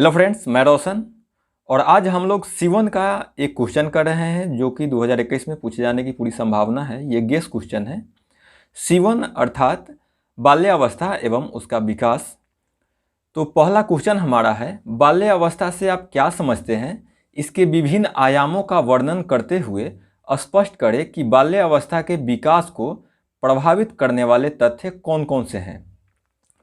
Hello friends, मैं रोशन और आज हम लोग C1 का एक क्वेश्चन कर रहे हैं जो कि 2021 में पूछे जाने की पूरी संभावना है। ये गेस क्वेश्चन है। C1 अर्थात बाल्यावस्था एवं उसका विकास। तो पहला क्वेश्चन हमारा है, बाल्यावस्था से आप क्या समझते हैं? इसके विभिन्न आयामों का वर्णन करते हुए स्पष्ट करें कि बाल्यावस्था के विकास को प्रभावित करने वाले तथ्य कौन कौन से हैं।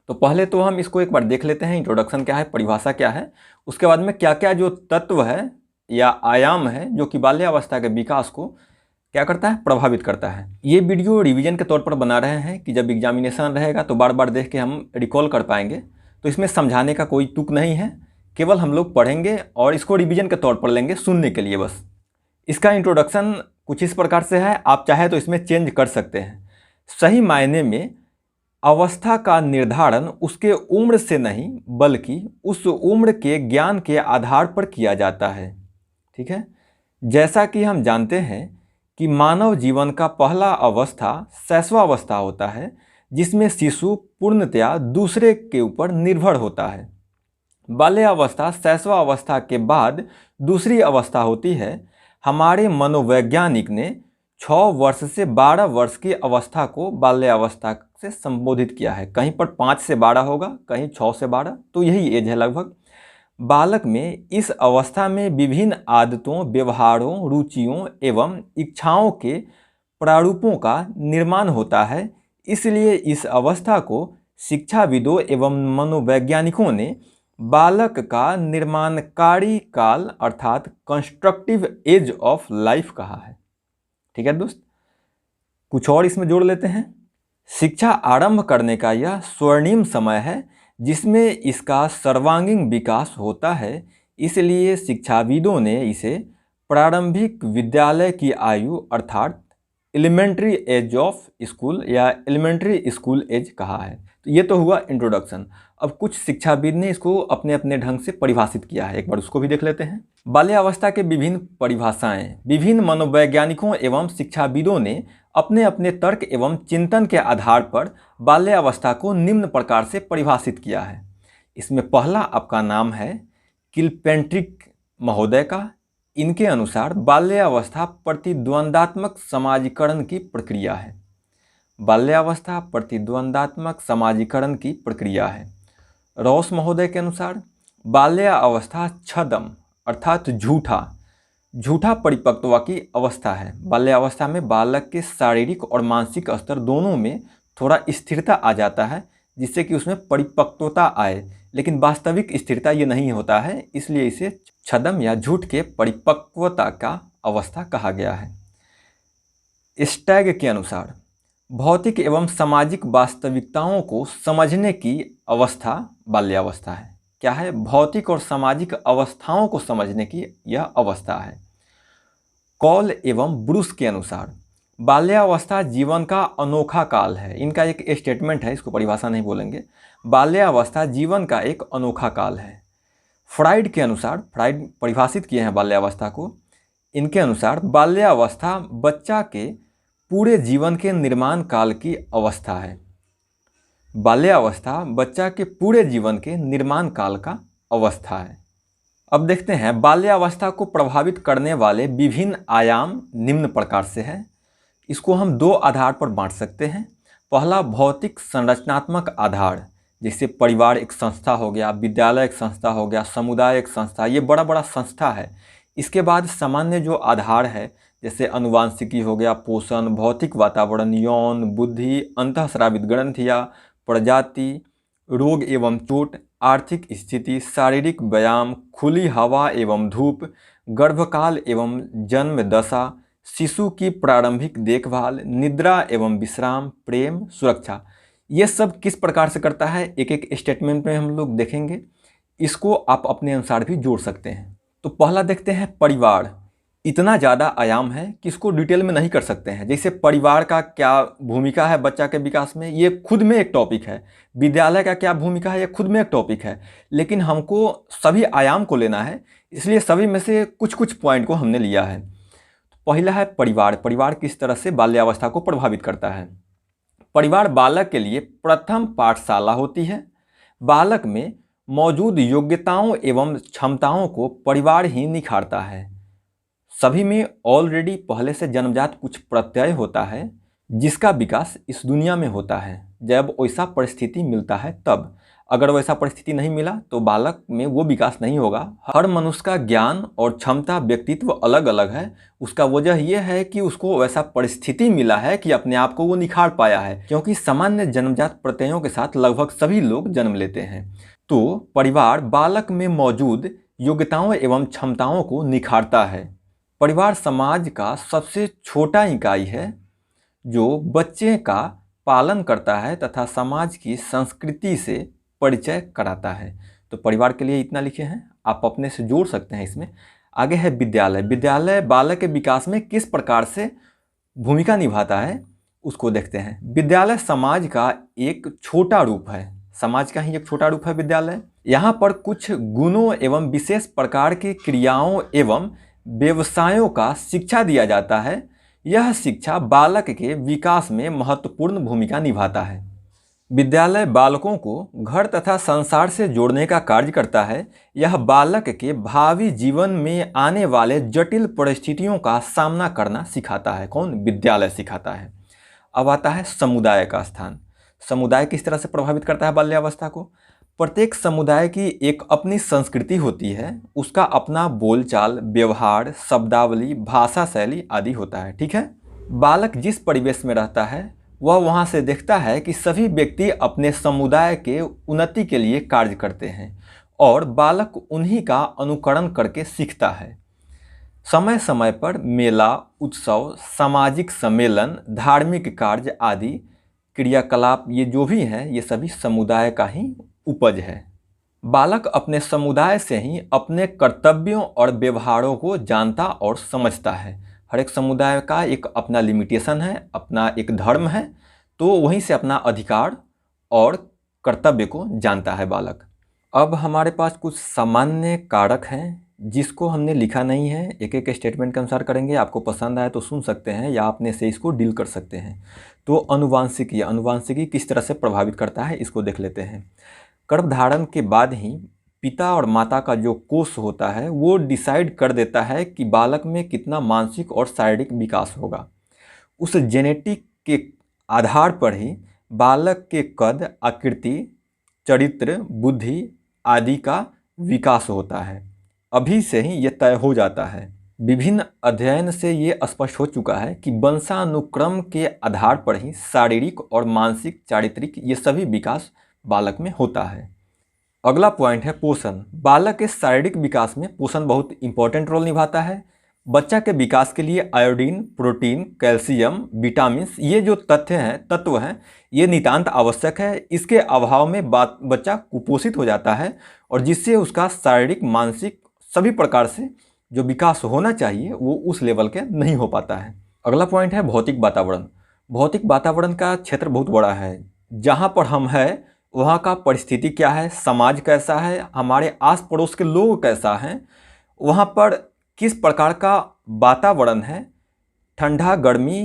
तो पहले तो हम इसको एक बार देख लेते हैं, इंट्रोडक्शन क्या है, परिभाषा क्या है, उसके बाद में क्या क्या जो तत्व है या आयाम है जो कि बाल्यावस्था के विकास को क्या करता है, प्रभावित करता है। ये वीडियो रिवीजन के तौर पर बना रहे हैं कि जब एग्जामिनेशन रहेगा तो बार बार देख के हम रिकॉल कर पाएंगे। तो इसमें समझाने का कोई तुक नहीं है, केवल हम लोग पढ़ेंगे और इसको रिवीजन के तौर पर लेंगे, सुनने के लिए बस। इसका इंट्रोडक्शन कुछ इस प्रकार से है, आप चाहे तो इसमें चेंज कर सकते हैं। सही मायने में अवस्था का निर्धारण उसके उम्र से नहीं बल्कि उस उम्र के ज्ञान के आधार पर किया जाता है। ठीक है, जैसा कि हम जानते हैं कि मानव जीवन का पहला अवस्था शैशवावस्था होता है, जिसमें शिशु पूर्णतया दूसरे के ऊपर निर्भर होता है। बाल्यावस्था शैशवावस्था के बाद दूसरी अवस्था होती है। हमारे मनोवैज्ञानिक ने 6 वर्ष से 12 वर्ष की अवस्था को बाल्यावस्था से संबोधित किया है। कहीं पर 5 से 12 होगा, कहीं 6 से 12, तो यही एज है लगभग। बालक में इस अवस्था में विभिन्न आदतों, व्यवहारों, रुचियों एवं इच्छाओं के प्रारूपों का निर्माण होता है। इसलिए इस अवस्था को शिक्षाविदों एवं मनोवैज्ञानिकों ने बालक का निर्माणकारी काल अर्थात कंस्ट्रक्टिव एज ऑफ लाइफ कहा है। ठीक है दोस्त, कुछ और इसमें जोड़ लेते हैं। शिक्षा आरंभ करने का यह स्वर्णिम समय है जिसमें इसका सर्वांगीण विकास होता है। इसलिए शिक्षाविदों ने इसे प्रारंभिक विद्यालय की आयु अर्थात एलिमेंट्री एज ऑफ स्कूल या एलिमेंट्री स्कूल एज कहा है। तो ये तो हुआ इंट्रोडक्शन। अब कुछ शिक्षाविद ने इसको अपने अपने ढंग से परिभाषित किया है, एक बार उसको भी देख लेते हैं। बाल्यावस्था के विभिन्न परिभाषाएं विभिन्न मनोवैज्ञानिकों एवं शिक्षाविदों ने अपने अपने तर्क एवं चिंतन के आधार पर बाल्यावस्था को निम्न प्रकार से परिभाषित किया है। इसमें पहला आपका नाम है किलपेंट्रिक महोदय का। इनके अनुसार बाल्यावस्था प्रतिद्वंदात्मक समाजीकरण की प्रक्रिया है। बाल्यावस्था प्रतिद्वंदात्मक समाजीकरण की प्रक्रिया है। रॉस महोदय के अनुसार बाल्यावस्था छदम अर्थात झूठा परिपक्वता की अवस्था है। बाल्यावस्था में बालक के शारीरिक और मानसिक स्तर दोनों में थोड़ा स्थिरता आ जाता है, जिससे कि उसमें परिपक्वता आए, लेकिन वास्तविक स्थिरता ये नहीं होता है, इसलिए इसे छदम या झूठ के परिपक्वता का अवस्था कहा गया है। स्टैग के अनुसार भौतिक एवं सामाजिक वास्तविकताओं को समझने की अवस्था बाल्यावस्था है। क्या है? भौतिक और सामाजिक अवस्थाओं को समझने की यह अवस्था है। कॉल एवं ब्रूस के अनुसार बाल्यावस्था जीवन का अनोखा काल है। इनका एक स्टेटमेंट है, इसको परिभाषा नहीं बोलेंगे। बाल्यावस्था जीवन का एक अनोखा काल है। फ्राइड के अनुसार, फ्राइड परिभाषित किए हैं बाल्यावस्था को। इनके अनुसार बाल्यावस्था बच्चा के पूरे जीवन के निर्माण काल की अवस्था है। बाल्यावस्था बच्चा के पूरे जीवन के निर्माण काल का अवस्था है। अब देखते हैं बाल्यावस्था को प्रभावित करने वाले विभिन्न आयाम निम्न प्रकार से है। इसको हम 2 आधार पर बांट सकते हैं। पहला भौतिक संरचनात्मक आधार, जैसे परिवार एक संस्था हो गया, विद्यालय एक संस्था हो गया, समुदाय एक संस्था, ये बड़ा बड़ा संस्था है। इसके बाद सामान्य जो आधार है, जैसे अनुवांशिकी हो गया, पोषण, भौतिक वातावरण, यौन, बुद्धि, अंतःस्रावित ग्रंथियाँ, प्रजाति, रोग एवं चोट, आर्थिक स्थिति, शारीरिक व्यायाम, खुली हवा एवं धूप, गर्भकाल एवं जन्म दशा, शिशु की प्रारंभिक देखभाल, निद्रा एवं विश्राम, प्रेम, सुरक्षा, ये सब किस प्रकार से करता है एक एक स्टेटमेंट में हम लोग देखेंगे। इसको आप अपने अनुसार भी जोड़ सकते हैं। तो पहला देखते हैं परिवार। इतना ज़्यादा आयाम है कि इसको डिटेल में नहीं कर सकते हैं। जैसे परिवार का क्या भूमिका है बच्चा के विकास में, ये खुद में एक टॉपिक है। विद्यालय का क्या भूमिका है, ये खुद में एक टॉपिक है। लेकिन हमको सभी आयाम को लेना है, इसलिए सभी में से कुछ कुछ पॉइंट को हमने लिया है। पहला है परिवार। परिवार किस तरह से बाल्यावस्था को प्रभावित करता है। परिवार बालक के लिए प्रथम पाठशाला होती है। बालक में मौजूद योग्यताओं एवं क्षमताओं को परिवार ही निखारता है। सभी में ऑलरेडी पहले से जन्मजात कुछ प्रत्यय होता है जिसका विकास इस दुनिया में होता है। जब वैसा परिस्थिति मिलता है तब, अगर वैसा परिस्थिति नहीं मिला तो बालक में वो विकास नहीं होगा। हर मनुष्य का ज्ञान और क्षमता, व्यक्तित्व अलग अलग है। उसका वजह यह है कि उसको वैसा परिस्थिति मिला है कि अपने आप को वो निखार पाया है, क्योंकि सामान्य जन्मजात प्रत्ययों के साथ लगभग सभी लोग जन्म लेते हैं। तो परिवार बालक में मौजूद योग्यताओं एवं क्षमताओं को निखारता है। परिवार समाज का सबसे छोटा इकाई है जो बच्चे का पालन करता है तथा समाज की संस्कृति से परिचय कराता है। तो परिवार के लिए इतना लिखे हैं, आप अपने से जोड़ सकते हैं इसमें। आगे है विद्यालय। विद्यालय बालक के विकास में किस प्रकार से भूमिका निभाता है उसको देखते हैं। विद्यालय समाज का एक छोटा रूप है, समाज का ही एक छोटा रूप है विद्यालय। यहाँ पर कुछ गुणों एवं विशेष प्रकार की क्रियाओं एवं व्यवसायों का शिक्षा दिया जाता है। यह शिक्षा बालक के विकास में महत्वपूर्ण भूमिका निभाता है। विद्यालय बालकों को घर तथा संसार से जोड़ने का कार्य करता है। यह बालक के भावी जीवन में आने वाले जटिल परिस्थितियों का सामना करना सिखाता है। कौन? विद्यालय सिखाता है। अब आता है समुदाय का स्थान। समुदाय किस तरह से प्रभावित करता है बाल्यावस्था को? प्रत्येक समुदाय की एक अपनी संस्कृति होती है, उसका अपना बोलचाल, व्यवहार, शब्दावली, भाषा शैली आदि होता है। ठीक है, बालक जिस परिवेश में रहता है वह वहाँ से देखता है कि सभी व्यक्ति अपने समुदाय के उन्नति के लिए कार्य करते हैं और बालक उन्हीं का अनुकरण करके सीखता है। समय समय पर मेला, उत्सव, सामाजिक सम्मेलन, धार्मिक कार्य आदि क्रियाकलाप, ये जो भी हैं ये सभी समुदाय का ही उपज है। बालक अपने समुदाय से ही अपने कर्तव्यों और व्यवहारों को जानता और समझता है। हर एक समुदाय का एक अपना लिमिटेशन है, अपना एक धर्म है, तो वहीं से अपना अधिकार और कर्तव्य को जानता है बालक। अब हमारे पास कुछ सामान्य कारक हैं जिसको हमने लिखा नहीं है, एक एक स्टेटमेंट के अनुसार करेंगे। आपको पसंद आए तो सुन सकते हैं या अपने से इसको डील कर सकते हैं। तो अनुवांशिकी किस तरह से प्रभावित करता है इसको देख लेते हैं। गर्भधारण के बाद ही पिता और माता का जो कोष होता है वो डिसाइड कर देता है कि बालक में कितना मानसिक और शारीरिक विकास होगा। उस जेनेटिक के आधार पर ही बालक के कद, आकृति, चरित्र, बुद्धि आदि का विकास होता है। अभी से ही ये तय हो जाता है। विभिन्न अध्ययन से ये स्पष्ट हो चुका है कि वंशानुक्रम के आधार पर ही शारीरिक और मानसिक, चारित्रिक ये सभी विकास बालक में होता है। अगला पॉइंट है पोषण। बालक के शारीरिक विकास में पोषण बहुत इंपॉर्टेंट रोल निभाता है। बच्चा के विकास के लिए आयोडीन, प्रोटीन, कैल्शियम, विटामिन्स, ये जो तत्व हैं ये नितांत आवश्यक है। इसके अभाव में बच्चा कुपोषित हो जाता है और जिससे उसका शारीरिक, मानसिक सभी प्रकार से जो विकास होना चाहिए वो उस लेवल के नहीं हो पाता है। अगला पॉइंट है भौतिक वातावरण। भौतिक वातावरण का क्षेत्र बहुत बड़ा है। जहाँ पर हम हैं वहाँ का परिस्थिति क्या है, समाज कैसा है, हमारे आस पड़ोस के लोग कैसा हैं, वहाँ पर किस प्रकार का वातावरण है, ठंडा गर्मी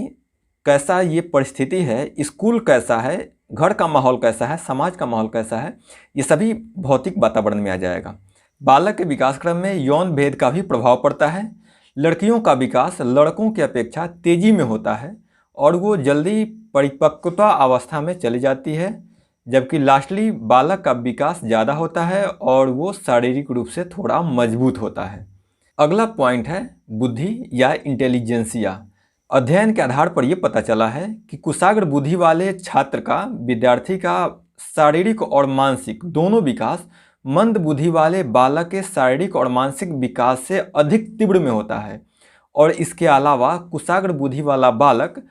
कैसा ये परिस्थिति है, स्कूल कैसा है, घर का माहौल कैसा है, समाज का माहौल कैसा है, ये सभी भौतिक वातावरण में आ जाएगा। बालक के विकास क्रम में यौन भेद का भी प्रभाव पड़ता है। लड़कियों का विकास लड़कों की अपेक्षा तेजी में होता है और वो जल्दी परिपक्वता अवस्था में चली जाती है, जबकि लास्टली बालक का विकास ज़्यादा होता है और वो शारीरिक रूप से थोड़ा मजबूत होता है। अगला पॉइंट है बुद्धि या इंटेलिजेंसिया। अध्ययन के आधार पर यह पता चला है कि कुशाग्र बुद्धि वाले छात्र का, विद्यार्थी का शारीरिक और मानसिक दोनों विकास मंद बुद्धि वाले बालक के शारीरिक और मानसिक विकास से अधिक तीव्र में होता है। और इसके अलावा कुशाग्र बुद्धि वाला बालक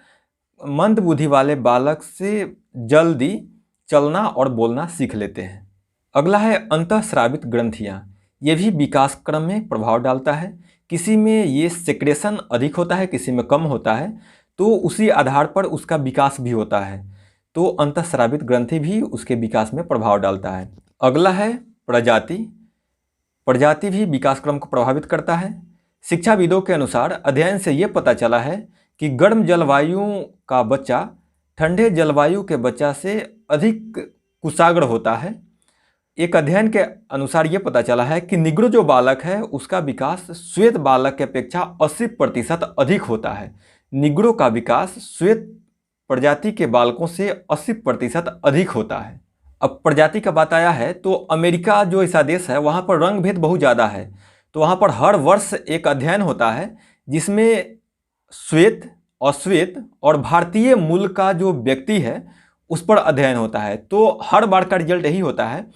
मंद बुद्धि वाले बालक से जल्दी चलना और बोलना सीख लेते हैं। अगला है अंतःस्रावित ग्रंथियाँ। ये भी विकास क्रम में प्रभाव डालता है। किसी में ये सेक्रेशन अधिक होता है, किसी में कम होता है, तो उसी आधार पर उसका विकास भी होता है। तो अंतःस्रावित ग्रंथि भी उसके विकास में प्रभाव डालता है। अगला है प्रजाति। प्रजाति भी विकास क्रम को प्रभावित करता है। शिक्षाविदों के अनुसार अध्ययन से ये पता चला है कि गर्म जलवायु का बच्चा ठंडे जलवायु के बच्चा से अधिक कुशाग्र होता है। एक अध्ययन के अनुसार ये पता चला है कि निग्रो जो बालक है उसका विकास श्वेत बालक की अपेक्षा 80% अधिक होता है। निग्रो का विकास श्वेत प्रजाति के बालकों से 80% अधिक होता है। अब प्रजाति का बात आया है तो अमेरिका जो ऐसा देश है वहाँ पर रंग भेद बहुत ज़्यादा है। तो वहाँ पर हर वर्ष एक अध्ययन होता है जिसमें श्वेत, अश्वेत और भारतीय मूल का जो व्यक्ति है उस पर अध्ययन होता है। तो हर बार का रिजल्ट यही होता है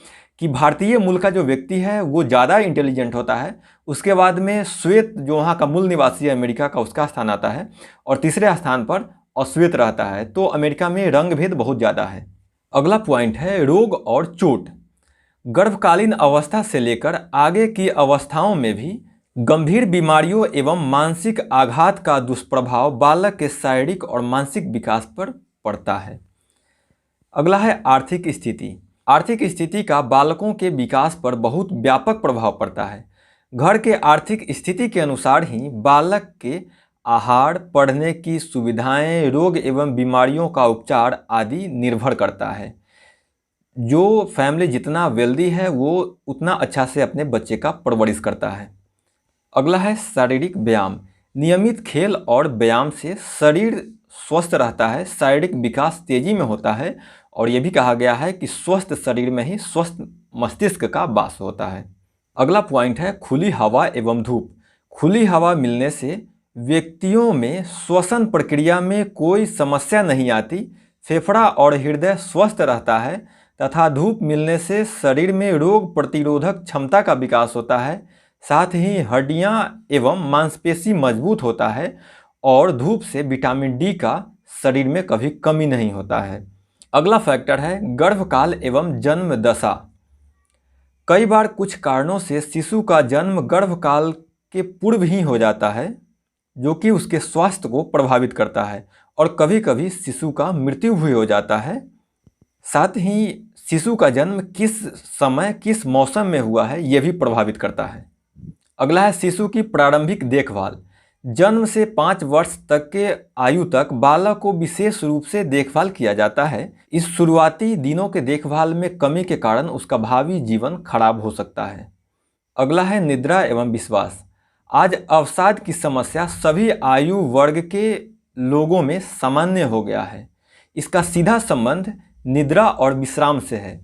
कि भारतीय मूल का जो व्यक्ति है वो ज़्यादा इंटेलिजेंट होता है, उसके बाद में श्वेत जो वहाँ का मूल निवासी है अमेरिका का उसका स्थान आता है और तीसरे स्थान पर अश्वेत रहता है। तो अमेरिका में रंग भेद बहुत ज़्यादा है। अगला पॉइंट है रोग और चोट। गर्भकालीन अवस्था से लेकर आगे की अवस्थाओं में भी गंभीर बीमारियों एवं मानसिक आघात का दुष्प्रभाव बालक के शारीरिक और मानसिक विकास पर पड़ता है। अगला है आर्थिक स्थिति। आर्थिक स्थिति का बालकों के विकास पर बहुत व्यापक प्रभाव पड़ता है। घर के आर्थिक स्थिति के अनुसार ही बालक के आहार, पढ़ने की सुविधाएं, रोग एवं बीमारियों का उपचार आदि निर्भर करता है। जो फैमिली जितना वेल्दी है वो उतना अच्छा से अपने बच्चे का परवरिश करता है। अगला है शारीरिक व्यायाम। नियमित खेल और व्यायाम से शरीर स्वस्थ रहता है, शारीरिक विकास तेजी में होता है और ये भी कहा गया है कि स्वस्थ शरीर में ही स्वस्थ मस्तिष्क का वास होता है। अगला पॉइंट है खुली हवा एवं धूप। खुली हवा मिलने से व्यक्तियों में श्वसन प्रक्रिया में कोई समस्या नहीं आती, फेफड़ा और हृदय स्वस्थ रहता है तथा धूप मिलने से शरीर में रोग प्रतिरोधक क्षमता का विकास होता है, साथ ही हड्डियां एवं मांसपेशी मजबूत होता है और धूप से विटामिन डी का शरीर में कभी कमी नहीं होता है। अगला फैक्टर है गर्भकाल एवं जन्म दशा। कई बार कुछ कारणों से शिशु का जन्म गर्भकाल के पूर्व ही हो जाता है, जो कि उसके स्वास्थ्य को प्रभावित करता है और कभी कभी शिशु का मृत्यु भी हो जाता है। साथ ही शिशु का जन्म किस समय किस मौसम में हुआ है यह भी प्रभावित करता है। अगला है शिशु की प्रारंभिक देखभाल। जन्म से 5 वर्ष तक के आयु तक बालक को विशेष रूप से देखभाल किया जाता है। इस शुरुआती दिनों के देखभाल में कमी के कारण उसका भावी जीवन खराब हो सकता है। अगला है निद्रा एवं विश्वास। आज अवसाद की समस्या सभी आयु वर्ग के लोगों में सामान्य हो गया है। इसका सीधा संबंध निद्रा और विश्राम से है।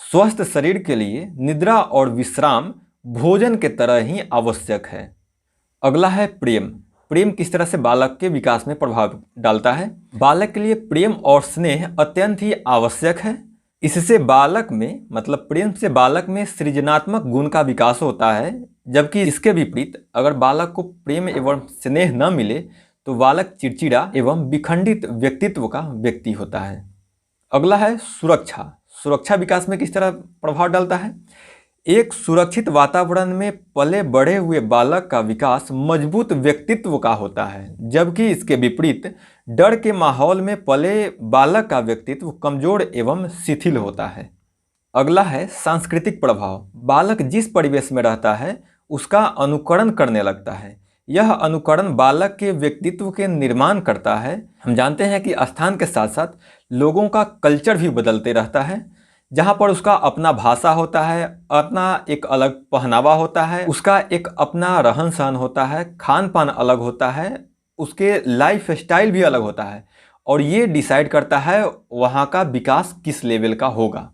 स्वस्थ शरीर के लिए निद्रा और विश्राम भोजन के तरह ही आवश्यक है। अगला है प्रेम। प्रेम किस तरह से बालक के विकास में प्रभाव डालता है। बालक के लिए प्रेम और स्नेह अत्यंत ही आवश्यक है। इससे बालक में प्रेम से बालक में सृजनात्मक गुण का विकास होता है, जबकि इसके विपरीत अगर बालक को प्रेम एवं स्नेह न मिले तो बालक चिड़चिड़ा एवं विखंडित व्यक्तित्व का व्यक्ति होता है। अगला है सुरक्षा। सुरक्षा विकास में किस तरह प्रभाव डालता है। एक सुरक्षित वातावरण में पले बढ़े हुए बालक का विकास मजबूत व्यक्तित्व का होता है, जबकि इसके विपरीत डर के माहौल में पले बालक का व्यक्तित्व कमजोर एवं शिथिल होता है। अगला है सांस्कृतिक प्रभाव। बालक जिस परिवेश में रहता है उसका अनुकरण करने लगता है। यह अनुकरण बालक के व्यक्तित्व के निर्माण करता है। हम जानते हैं कि स्थान के साथ साथ लोगों का कल्चर भी बदलते रहता है। जहाँ पर उसका अपना भाषा होता है, अपना एक अलग पहनावा होता है, उसका एक अपना रहन सहन होता है, खान पान अलग होता है, उसके लाइफ स्टाइल भी अलग होता है और ये डिसाइड करता है वहाँ का विकास किस लेवल का होगा।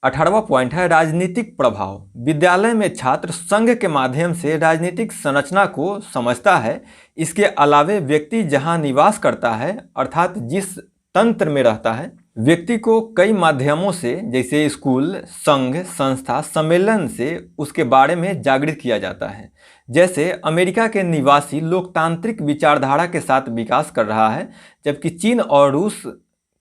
18वां पॉइंट है राजनीतिक प्रभाव। विद्यालय में छात्र संघ के माध्यम से राजनीतिक संरचना को समझता है। इसके अलावे व्यक्ति जहाँ निवास करता है अर्थात जिस तंत्र में रहता है, व्यक्ति को कई माध्यमों से जैसे स्कूल, संघ, संस्था, सम्मेलन से उसके बारे में जागृत किया जाता है। जैसे अमेरिका के निवासी लोकतांत्रिक विचारधारा के साथ विकास कर रहा है, जबकि चीन और रूस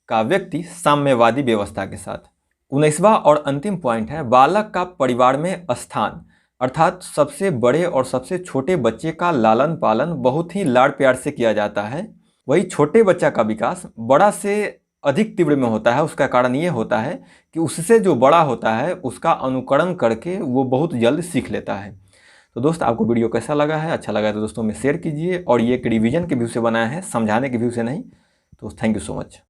का व्यक्ति साम्यवादी व्यवस्था के साथ। 19वां और अंतिम पॉइंट है बालक का परिवार में स्थान, अर्थात सबसे बड़े और सबसे छोटे बच्चे का लालन पालन बहुत ही लाड प्यार से किया जाता है। वही छोटे बच्चा का विकास बड़ा से अधिक तीव्र में होता है। उसका कारण ये होता है कि उससे जो बड़ा होता है उसका अनुकरण करके वो बहुत जल्द सीख लेता है। तो दोस्त आपको वीडियो कैसा लगा है, अच्छा लगा है तो दोस्तों में शेयर कीजिए। और ये एक रिवीजन के व्यू से बनाया है, समझाने के व्यू से नहीं। तो थैंक यू सो मच।